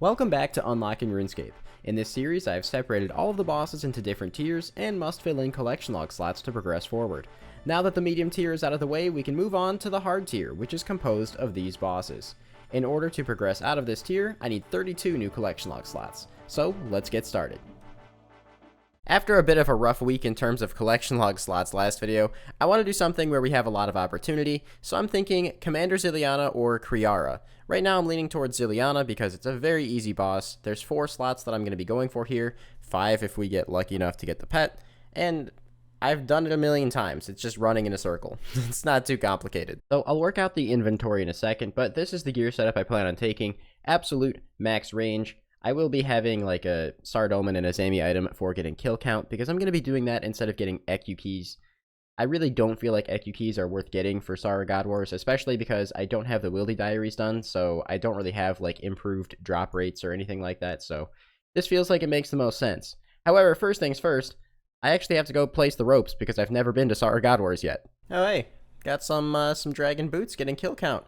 Welcome back to Unlocking RuneScape. In this series, I have separated all of the bosses into different tiers and must fill in collection log slots to progress forward. Now that the medium tier is out of the way, we can move on to the hard tier, which is composed of these bosses. In order to progress out of this tier, I need 32 new collection log slots. So, let's get started. After a bit of a rough week in terms of collection log slots last video, I want to do something where we have a lot of opportunity, so I'm thinking Commander Zeliana or Kriara. Right now I'm leaning towards Zeliana because it's a very easy boss. There's 4 slots that I'm going to be going for here, 5 if we get lucky enough to get the pet, and I've done it a million times. It's just running in a circle. It's not too complicated. So I'll work out the inventory in a second, but this is the gear setup I plan on taking. Absolute max range. I will be having like a Sardoman and a Zami item for getting kill count because I'm going to be doing that instead of getting EQ keys. I really don't feel like EQ keys are worth getting for Sara God Wars, especially because I don't have the Wildy Diaries done, so I don't really have like improved drop rates or anything like that, so this feels like it makes the most sense. However, first things first, I actually have to go place the ropes because I've never been to Sara God Wars yet. Oh hey, got some dragon boots getting kill count.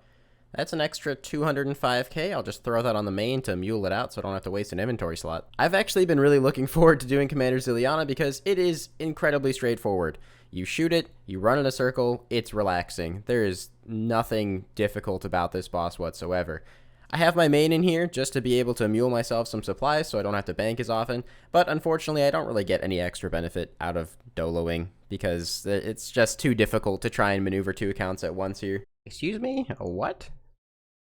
That's an extra 205k. I'll just throw that on the main to mule it out so I don't have to waste an inventory slot. I've actually been really looking forward to doing Commander Zeliana because it is incredibly straightforward. You shoot it, you run in a circle, it's relaxing. There is nothing difficult about this boss whatsoever. I have my main in here just to be able to mule myself some supplies so I don't have to bank as often, but unfortunately I don't really get any extra benefit out of doloing because it's just too difficult to try and maneuver 2 accounts at once here. Excuse me? A what?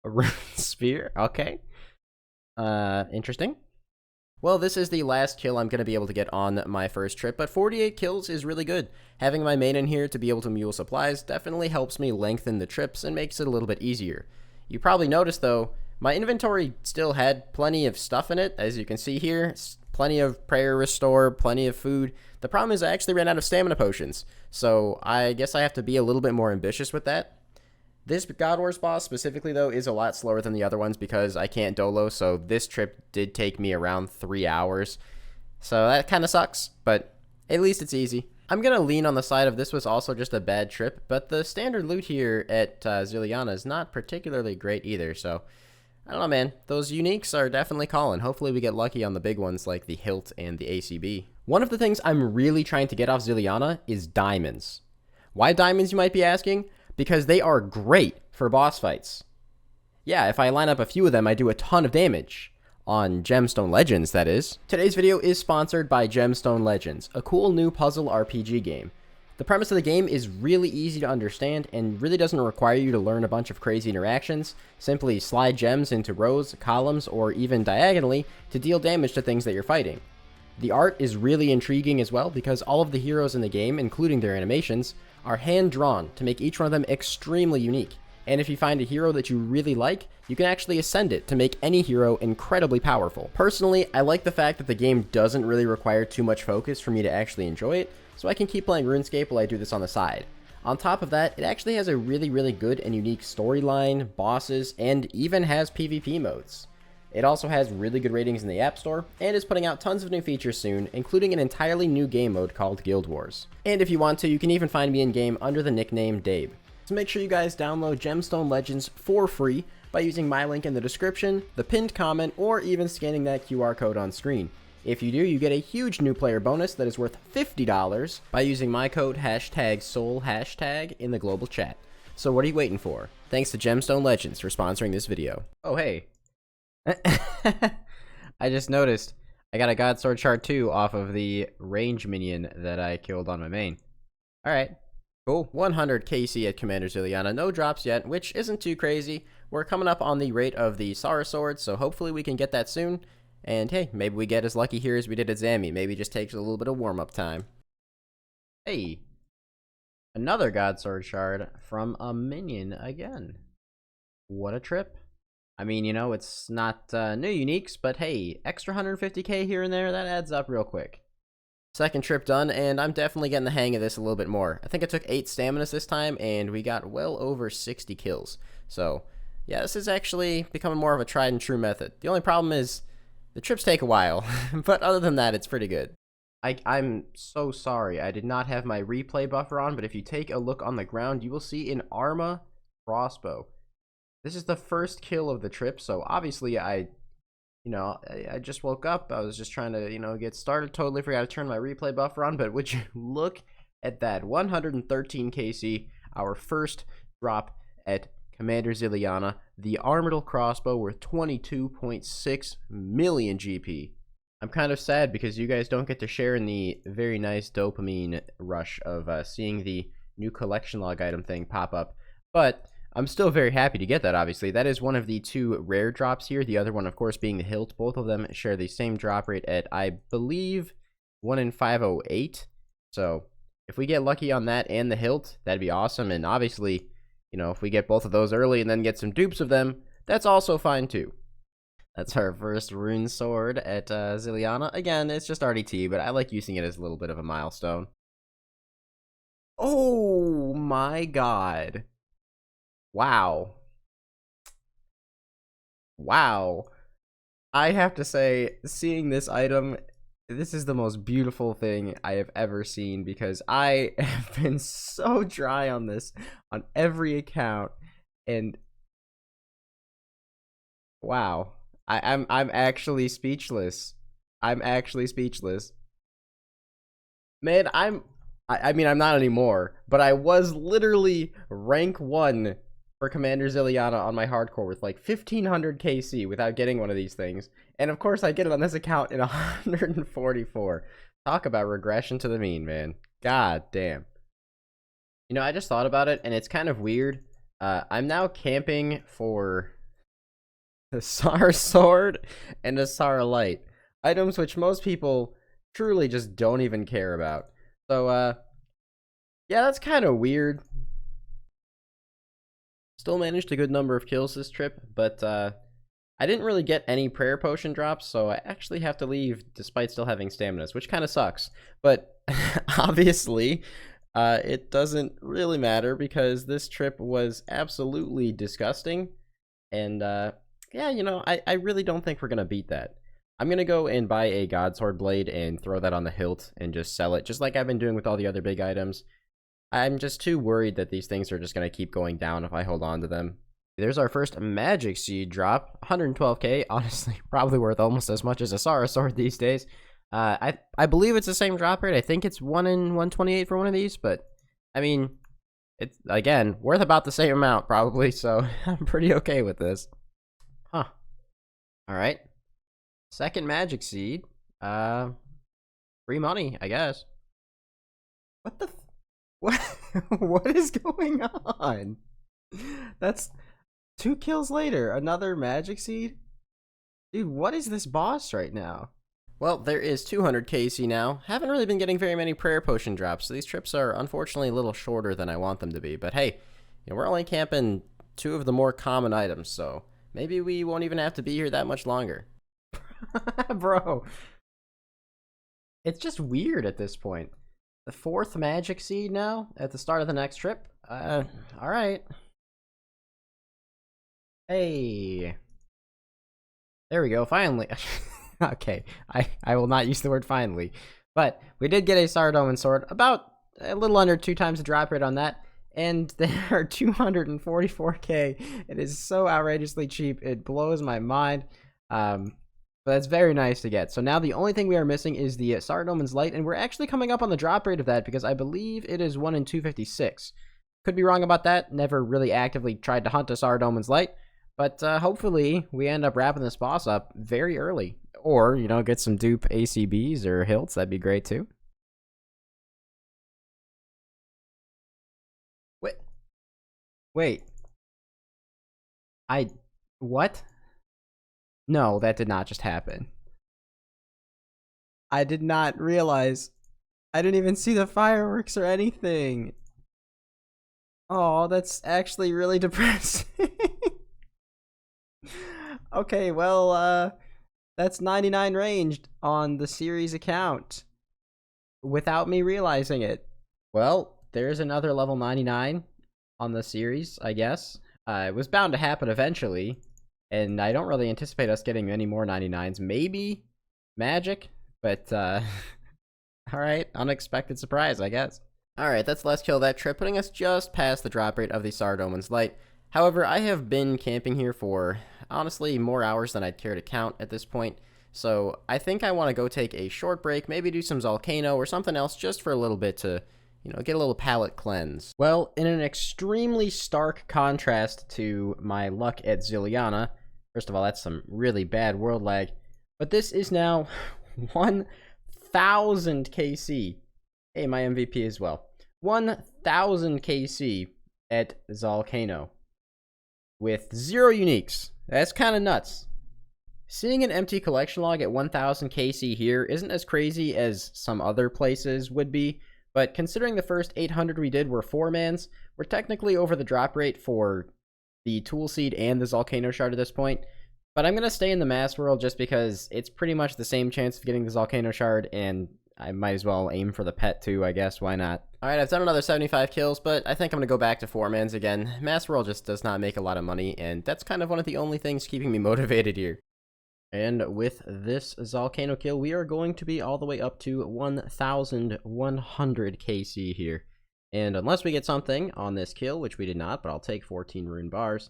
A rune spear? Okay. Interesting. Well, this is the last kill I'm going to be able to get on my first trip, but 48 kills is really good. Having my main in here to be able to mule supplies definitely helps me lengthen the trips and makes it a little bit easier. You probably noticed, though, my inventory still had plenty of stuff in it, as you can see here. Plenty of prayer restore, plenty of food. The problem is I actually ran out of stamina potions, so I guess I have to be a little bit more ambitious with that. This God Wars boss specifically, though, is a lot slower than the other ones because I can't dolo, so this trip did take me around 3 hours. So that kind of sucks, but at least it's easy. I'm going to lean on the side of this was also just a bad trip, but the standard loot here at Zeliana is not particularly great either, so I don't know, man. Those uniques are definitely calling. Hopefully we get lucky on the big ones like the hilt and the ACB. One of the things I'm really trying to get off Zeliana is diamonds. Why diamonds, you might be asking? Because they are great for boss fights. Yeah, if I line up a few of them, I do a ton of damage. On Gemstone Legends, that is. Today's video is sponsored by Gemstone Legends, a cool new puzzle RPG game. The premise of the game is really easy to understand and really doesn't require you to learn a bunch of crazy interactions. Simply slide gems into rows, columns, or even diagonally to deal damage to things that you're fighting. The art is really intriguing as well because all of the heroes in the game, including their animations, are hand-drawn to make each one of them extremely unique. And if you find a hero that you really like, you can actually ascend it to make any hero incredibly powerful. Personally, I like the fact that the game doesn't really require too much focus for me to actually enjoy it, so I can keep playing RuneScape while I do this on the side. On top of that, it actually has a really good and unique storyline, bosses, and even has PvP modes. It also has really good ratings in the App Store, and is putting out tons of new features soon, including an entirely new game mode called Guild Wars. And if you want to, you can even find me in-game under the nickname Dabe. So make sure you guys download Gemstone Legends for free by using my link in the description, the pinned comment, or even scanning that QR code on screen. If you do, you get a huge new player bonus that is worth $50 by using my code #soul# in the global chat. So what are you waiting for? Thanks to Gemstone Legends for sponsoring this video. Oh hey. I just noticed I got a God Sword Shard 2 off of the range minion that I killed on my main. Alright, cool. 100 KC at Commander Zeliana. No drops yet, which isn't too crazy. We're coming up on the rate of the Sara Sword, so hopefully we can get that soon. And hey, maybe we get as lucky here as we did at Zami. Maybe it just takes a little bit of warm-up time. Hey, another God Sword Shard from a minion again. What a trip. I mean, you know, it's not new uniques, but hey, extra 150k here and there, that adds up real quick. Second trip done, and I'm definitely getting the hang of this a little bit more. I think I took 8 staminas this time, and we got well over 60 kills. So, yeah, this is actually becoming more of a tried and true method. The only problem is, the trips take a while, but other than that, it's pretty good. I'm so sorry, I did not have my replay buffer on, but if you take a look on the ground, you will see an Arma crossbow. This is the first kill of the trip, so obviously I you know, I just woke up. I was just trying to, you know, get started. Totally forgot to turn my replay buffer on. But would you look at that? 113 KC, our first drop at Commander Zeliana. The Armadyl crossbow worth 22.6 million GP. I'm kind of sad because you guys don't get to share in the very nice dopamine rush of seeing the new collection log item thing pop up. But I'm still very happy to get that, obviously. That is one of the two rare drops here. The other one, of course, being the hilt. Both of them share the same drop rate at, I believe, 1 in 508. So if we get lucky on that and the hilt, that'd be awesome. And obviously, you know, if we get both of those early and then get some dupes of them, that's also fine too. That's our first rune sword at Zeliana. Again, it's just RDT, but I like using it as a little bit of a milestone. Oh my god. Wow. Wow. I have to say, seeing this item, this is the most beautiful thing I have ever seen, because I have been so dry on this on every account, and wow. I'm actually speechless. I'm actually speechless. Man, I mean, I'm not anymore, but I was literally rank 1 for Commander Zeliana on my hardcore with like 1500 KC without getting one of these things. And of course, I get it on this account in 144. Talk about regression to the mean, man. God damn. You know, I just thought about it, and it's kind of weird. I'm now camping for the SAR sword and a SAR light. Items which most people truly just don't even care about. So, yeah, that's kind of weird. Still managed a good number of kills this trip, but I didn't really get any prayer potion drops, so I actually have to leave despite still having staminas, which kind of sucks. But obviously, it doesn't really matter because this trip was absolutely disgusting. And yeah, you know, I really don't think we're going to beat that. I'm going to go and buy a Godsword blade and throw that on the hilt and just sell it, just like I've been doing with all the other big items. I'm just too worried that these things are just going to keep going down if I hold on to them. There's our first magic seed drop, 112k, honestly, probably worth almost as much as a SAR sword these days. I believe it's the same drop rate. I think it's 1 in 128 for one of these, but I mean, it's, again, worth about the same amount probably, so I'm pretty okay with this. Huh. Alright. Second magic seed. Free money, I guess. What the what? What is going on? That's 2 kills later. Another magic seed? Dude, what is this boss right now? Well, there is 200 KC now. Haven't really been getting very many prayer potion drops, so these trips are unfortunately a little shorter than I want them to be. But hey, you know, we're only camping 2 of the more common items, so maybe we won't even have to be here that much longer. Bro. It's just weird at this point. The 4th magic seed now at the start of the next trip. Alright. Hey. There we go, finally. Okay, I will not use the word finally. But we did get a Sardoman sword, about a little under 2 times the drop rate on that. And there are 244k. It is so outrageously cheap, it blows my mind. But that's very nice to get. So now the only thing we are missing is the Sardoman's Light, and we're actually coming up on the drop rate of that because I believe it is 1 in 256. Could be wrong about that. Never really actively tried to hunt a Sardoman's Light, but hopefully we end up wrapping this boss up very early. Or, you know, get some dupe ACBs or hilts. That'd be great too. Wait. What? No, that did not just happen. I did not realize. I didn't even see the fireworks or anything. Oh, that's actually really depressing. Okay, well, that's 99 ranged on the series account without me realizing it. Well, there's another level 99 on the series, I guess. It was bound to happen eventually. And I don't really anticipate us getting any more 99s. Maybe magic, but alright, unexpected surprise, I guess. Alright, that's Let's Kill That trip, putting us just past the drop rate of the Sardoman's Light. However, I have been camping here for, honestly, more hours than I'd care to count at this point, so I think I want to go take a short break, maybe do some Volcano or something else just for a little bit to, get a little palate cleanse. Well, in an extremely stark contrast to my luck at Zeliana, first of all, that's some really bad world lag, but this is now 1,000 KC. Hey, my MVP as well. 1,000 KC at Volcano with 0 uniques. That's kind of nuts. Seeing an empty collection log at 1,000 KC here isn't as crazy as some other places would be, but considering the first 800 we did were 4-mans, we're technically over the drop rate for the Tool Seed and the Volcano Shard at this point. But I'm going to stay in the Mass World just because it's pretty much the same chance of getting the Volcano Shard, and I might as well aim for the pet too, I guess. Why not? Alright, I've done another 75 kills, but I think I'm going to go back to 4-mans again. Mass World just does not make a lot of money, and that's kind of one of the only things keeping me motivated here. And with this Volcano kill, we are going to be all the way up to 1,100 KC here. And unless we get something on this kill, which we did not, but I'll take 14 rune bars,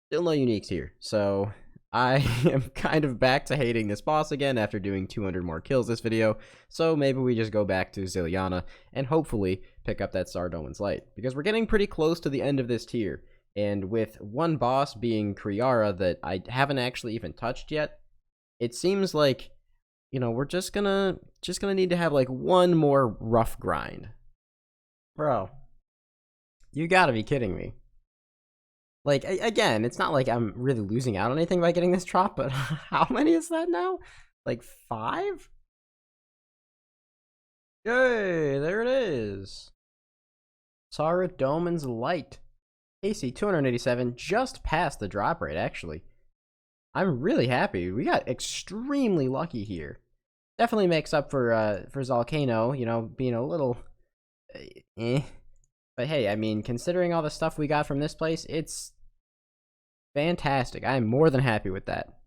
still no uniques here. So I am kind of back to hating this boss again after doing 200 more kills this video, so maybe we just go back to Zeliana and hopefully pick up that Sardoman's Light, because we're getting pretty close to the end of this tier, and with one boss being Kriara that I haven't actually even touched yet, it seems like, we're just gonna need to have like one more rough grind. Bro, you gotta be kidding me. Like, again, it's not like I'm really losing out on anything by getting this drop, but how many is that now? Like 5? Yay, there it is. Sardoman's Light. AC 287, just past the drop rate, actually. I'm really happy. We got extremely lucky here. Definitely makes up for Volcano, being a little But hey, I mean, considering all the stuff we got from this place, it's fantastic. I'm more than happy with that.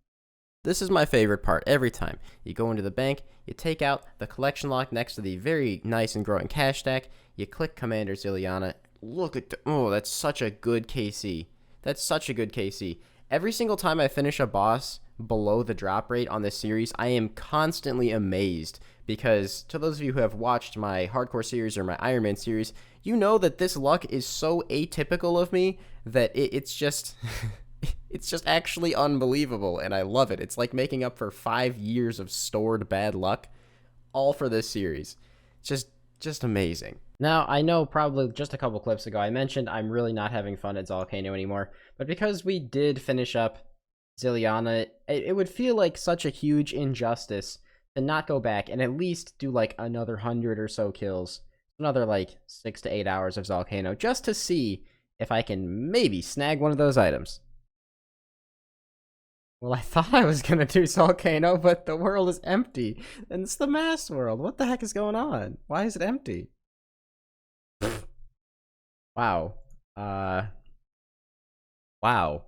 This is my favorite part every time. You go into the bank, you take out the collection lock next to the very nice and growing cash stack, you click Commander Zeliana. Look at that's such a good KC. That's such a good KC. Every single time I finish a boss below the drop rate on this series, I am constantly amazed, because to those of you who have watched my hardcore series or my Iron Man series, you know that this luck is so atypical of me that it's just it's just actually unbelievable, and I love it. It's like making up for 5 years of stored bad luck, all for this series. Just amazing. Now, I know probably just a couple clips ago I mentioned I'm really not having fun at Volcano anymore, but because we did finish up Zeliana, it would feel like such a huge injustice to not go back and at least do like another 100 or so kills, another like 6 to 8 hours of Volcano, just to see if I can maybe snag one of those items. Well, I thought I was gonna do Volcano, but the world is empty, and it's the Mass World. What the heck is going on? Why is it empty? Wow. Wow.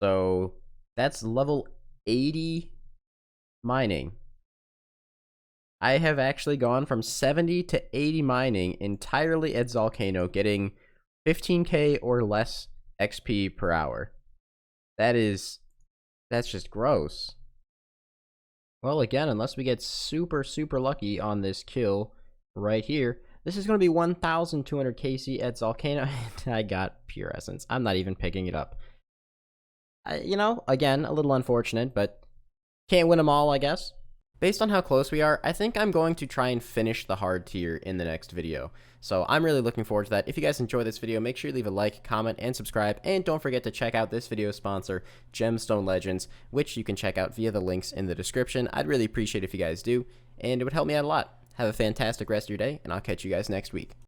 So that's level 80 mining. I have actually gone from 70 to 80 mining entirely at Volcano, getting 15k or less XP per hour. That's just gross. Well, again, unless we get super lucky on this kill right here, this is going to be 1,200 KC at Volcano, and I got Pure Essence. I'm not even picking it up. Again, a little unfortunate, but can't win them all, I guess. Based on how close we are, I think I'm going to try and finish the hard tier in the next video. So I'm really looking forward to that. If you guys enjoyed this video, make sure you leave a like, comment, and subscribe. And don't forget to check out this video's sponsor, Gemstone Legends, which you can check out via the links in the description. I'd really appreciate it if you guys do, and it would help me out a lot. Have a fantastic rest of your day, and I'll catch you guys next week.